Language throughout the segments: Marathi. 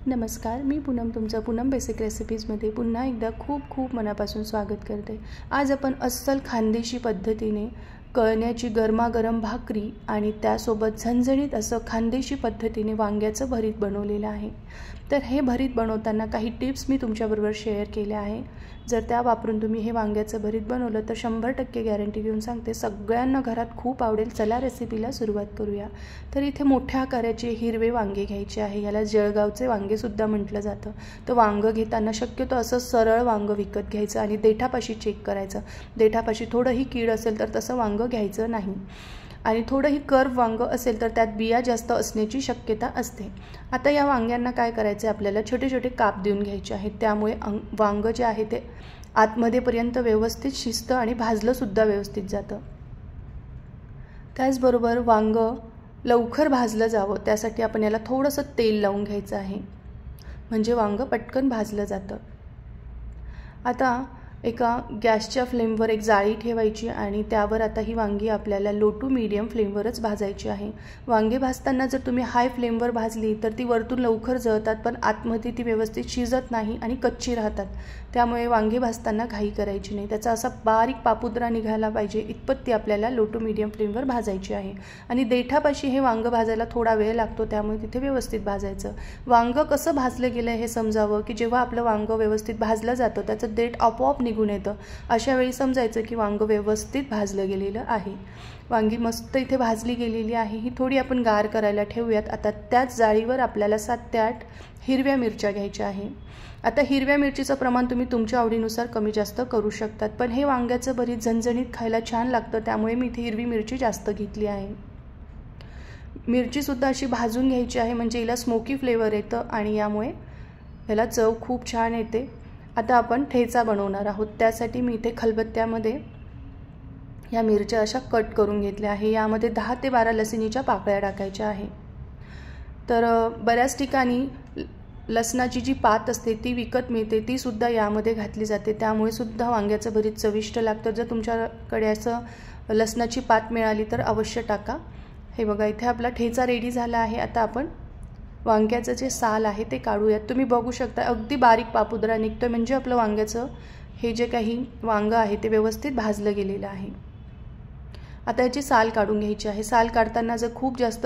नमस्कार, मी पूनम तुमचं पूनम बेसिक रेसिपीजमध्ये पुन्हा एकदा खूप खूप मनापासून स्वागत करते। आज आपण अस्सल खानदेशी पद्धतीने कळण्याची गरमागरम भाकरी आणि त्यासोबत झणझणीत असं खानदेशी पद्धतीने वांग्याचं भरीत बनवलेलं आहे। तर हे भरीत बनवताना काही टिप्स मी तुमच्याबरोबर शेअर केल्या आहे। जर त्या वापरून तुम्ही हे वांग्याचं भरीत बनवलं तर 100% गॅरंटी देऊन सांगते सगळ्यांना घरात खूप आवडेल। चला रेसिपीला सुरुवात करूया। तर इथे मोठ्या आकाराचे हिरवे वांगे घ्यायचे आहे, याला जळगावचे वांगे सुद्धा म्हटलं जातं। तर वांग घेताना शक्यतो असं सरळ वांग विकत घ्यायचं आणि देठापाशी चेक करायचं। देठापाशी थोडंही कीड असेल तर तसं वांग घ्यायचं नाही आणि थोडंही कर्व वांग असेल तर त्यात बिया जास्त असण्याची शक्यता असते। आता या वांग्यांना काय करायचं, आपल्याला छोटे छोटे काप देऊन घ्यायचे आहेत, त्यामुळे वांग जे आहे ते आतमध्येपर्यंत व्यवस्थित शिजतं आणि भाजलं सुद्धा व्यवस्थित जातं। त्याचबरोबर वांग लवकर भाजलं जावं त्यासाठी आपण याला थोडंसं तेल लावून घ्यायचं आहे, म्हणजे वांग पटकन भाजलं जातं। आता एका गॅसच्या फ्लेमवर एक जाळी ठेवायची आणि त्यावर आता ही वांगी आपल्याला लो टू मीडियम फ्लेमवरच भाजायची आहे। वांगे भाजताना जर तुम्ही हाय फ्लेमवर भाजली तर ती वरतून लवकर जळतात, पण आतमध्ये ती व्यवस्थित शिजत नाही आणि कच्ची राहतात। त्यामुळे वांगे भाजताना घाई करायची नाही, त्याचा असा बारीक पापुद्रा निघाला पाहिजे इतपत ती आपल्याला लो टू मीडियम फ्लेमवर भाजायची आहे। आणि देठापाशी हे वांग भाजायला थोडा वेळ लागतो, त्यामुळे तिथे व्यवस्थित भाजायचं। वांग कसं भाजलं गेलं हे समजावं की जेव्हा आपलं वांग व्यवस्थित भाजलं जातं त्याचं देठ आपोआप निघून येतं, अशा वेळी समजायचं की वांग व्यवस्थित भाजलं गेलेलं आहे। वांगी मस्त इथे भाजली गेलेली आहे, ही थोडी आपण गार करायला ठेवूयात। आता त्याच जाळीवर आपल्याला 7 ते 8 हिरव्या मिरच्या घ्यायच्या आहे। आता हिरव्या मिरचीचं प्रमाण तुम्ही तुमच्या आवडीनुसार कमी जास्त करू शकतात, पण हे वांग्याचं भरीत झणझणीत खायला छान लागतं, त्यामुळे मी इथे हिरवी मिरची जास्त घेतली आहे। मिरची सुद्धा अशी भाजून घ्यायची आहे, म्हणजे हिला स्मोकी फ्लेवर येतं आणि यामुळे याला चव खूप छान येते। आता आपण ठेचा बनवणार आहोत, त्यासाठी मी इथे खलबत्त्यामध्ये या मिरच्या अशा कट करून घेतल्या आहे। यामध्ये 10 ते 12 लसणीच्या पाकळ्या टाकायच्या आहे। तर बऱ्याच ठिकाणी लसणाची जी पात असते ती विकत मिळते, ती सुद्धा यामध्ये घातली जाते, त्यामुळे सुद्धा वांग्याचं भरीत चविष्ट लागतं। जर तुमच्याकडे असं लसणाची पात मिळाली तर अवश्य टाका। हे बघा, इथे आपला ठेचा रेडी झाला आहे। आता आपण वांग्याचं जे साल आहे ते काढूयात। तुम्ही बघू शकता अगदी बारीक पापुद्रा निघतोय, म्हणजे आपलं वांग्याचं हे जे काही वांग आहे ते व्यवस्थित भाजलं गेलेलं आहे। आता याची साल काढून घ्यायची आहे। साल काढताना जर खूप जास्त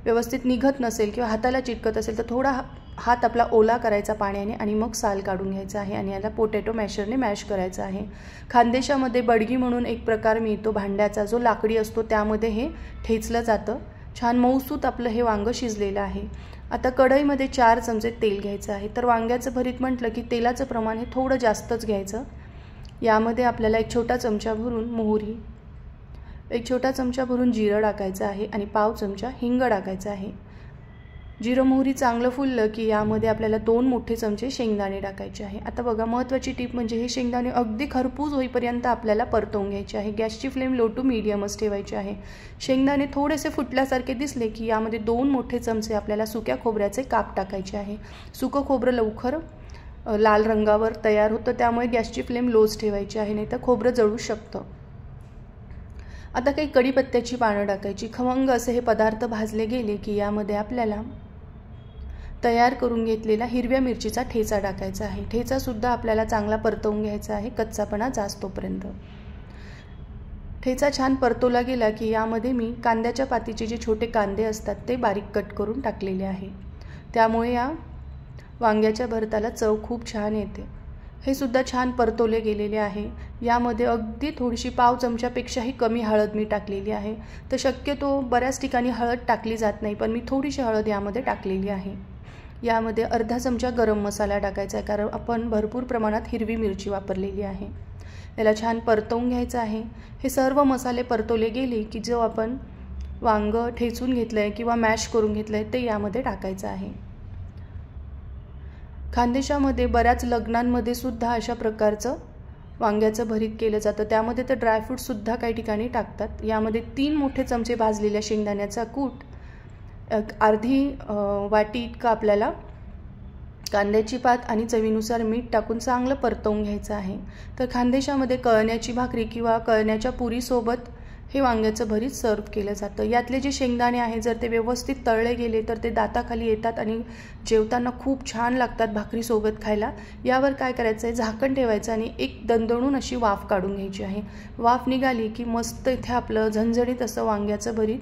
व्यवस्थित निघत नसेल किंवा हाताला चिटकत असेल तर थोडा हात आपला ओला करायचा पाण्याने आणि मग साल काढून घ्यायचा आहे आणि याला पोटॅटो मॅशरने मॅश करायचं आहे। खानदेशामध्ये बडगी म्हणून एक प्रकार मिळतो भांड्याचा, जो लाकडी असतो, त्यामध्ये हे ठेचलं जातं। छान मऊसूत आपलं हे वांग शिजलेलं आहे। आता कढईमध्ये 4 चमचे तेल घ्यायचं आहे। तर वांग्याचं भरीत म्हटलं की तेलाचं प्रमाण हे थोडं जास्तच घ्यायचं। यामध्ये आपल्याला 1 छोटा चमचा भरून मोहरी, 1 छोटा चमचा भरून जिरं टाकायचं आहे आणि पाव चमचा हिंग टाकायचं आहे। जिरं मोहरी चांगलं फुललं की यामध्ये आपल्याला 2 मोठे चमचे शेंगदाणे टाकायचे आहे। आता बघा, महत्त्वाची टीप म्हणजे हे शेंगदाणे अगदी खरपूस होईपर्यंत आपल्याला परतवून घ्यायचे आहे। गॅसची फ्लेम लो टू मीडियमच ठेवायची आहे। शेंगदाणे थोडेसे फुटल्यासारखे दिसले की यामध्ये 2 मोठे चमचे आपल्याला सुक्या खोबऱ्याचे काप टाकायचे आहे। सुकं खोबरं लवकर लाल रंगावर तयार होतं, त्यामुळे गॅसची फ्लेम लोच ठेवायची आहे, नाही तर खोबरं जळू शकतं। आता काही कढीपत्त्याची पानं टाकायची। खमंग असे हे पदार्थ भाजले गेले की यामध्ये आपल्याला तयार करून घेतलेला हिरव्या मिरचीचा ठेचा टाकायचा आहे। ठेचा सुद्धा आपल्याला चांगला परतवून घ्यायचा आहे, कच्चापणा जास्तोपर्यंत। ठेचा छान परतवला गेला की यामध्ये मी कांद्याच्या पातीचे जे छोटे कांदे असतात ते बारीक कट करून टाकलेले आहे, त्यामुळे या वांग्याच्या भरताला चव खूप छान येते। हे सुद्धा छान परतवले गेलेले आहे। यामध्ये अगदी थोडीशी पाव चमच्यापेक्षाही कमी हळद मी टाकलेली आहे। तर शक्यतो बऱ्याच ठिकाणी हळद टाकली जात नाही, पण मी थोडीशी हळद यामध्ये टाकलेली आहे। यामध्ये अर्धा चमचा गरम मसाला टाकायचा आहे, कारण आपण भरपूर प्रमाणात हिरवी मिरची वापरलेली आहे। याला छान परतवून घ्यायचं आहे। हे सर्व मसाले परतवले गेले की जो आपण वांग ठेचून घेतलं आहे किंवा मॅश करून घेतलं आहे ते यामध्ये टाकायचं आहे। खानदेशामध्ये बऱ्याच लग्नांमध्ये सुद्धा अशा प्रकारचं वांग्याचं भरीत केलं जातं, त्यामध्ये तर ड्रायफ्रूटसुद्धा काही ठिकाणी टाकतात। यामध्ये 3 मोठे चमचे भाजलेल्या शेंगदाण्याचा कूट, अर्धी वाटी इतका आपल्याला कांद्याची पात आणि चवीनुसार मीठ टाकून चांगलं परतवून घ्यायचं आहे। तर खानदेशामध्ये कळण्याची भाकरी किंवा कळण्याच्या पुरीसोबत हे वांग्याचं भरीत सर्व केलं जातं. यातले जे शेंगदाणे आहे जर ते व्यवस्थित तळले गेले तर ते दाताखाली येतात आणि जेवताना खूप छान लागतात भाकरीसोबत खायला. यावर काय करायचं आहे, झाकण ठेवायचं आणि एक दणदणून अशी वाफ काढून घ्यायची आहे. वाफ निघाली की मस्त इथे आपलं झणझणीत असं वांग्याचं भरीत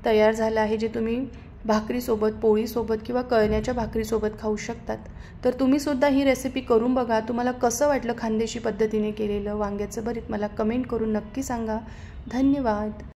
तयार झालं आहे, जे तुम्ही भाकरीसोबत, पोळीसोबत किंवा कळण्याच्या भाकरीसोबत खाऊ शकतात. तर तुम्हीसुद्धा ही रेसिपी करून बघा. तुम्हाला कसं वाटलं खानदेशी पद्धतीने केलेलं वांग्याचं भरीत मला कमेंट करून नक्की सांगा. धन्यवाद.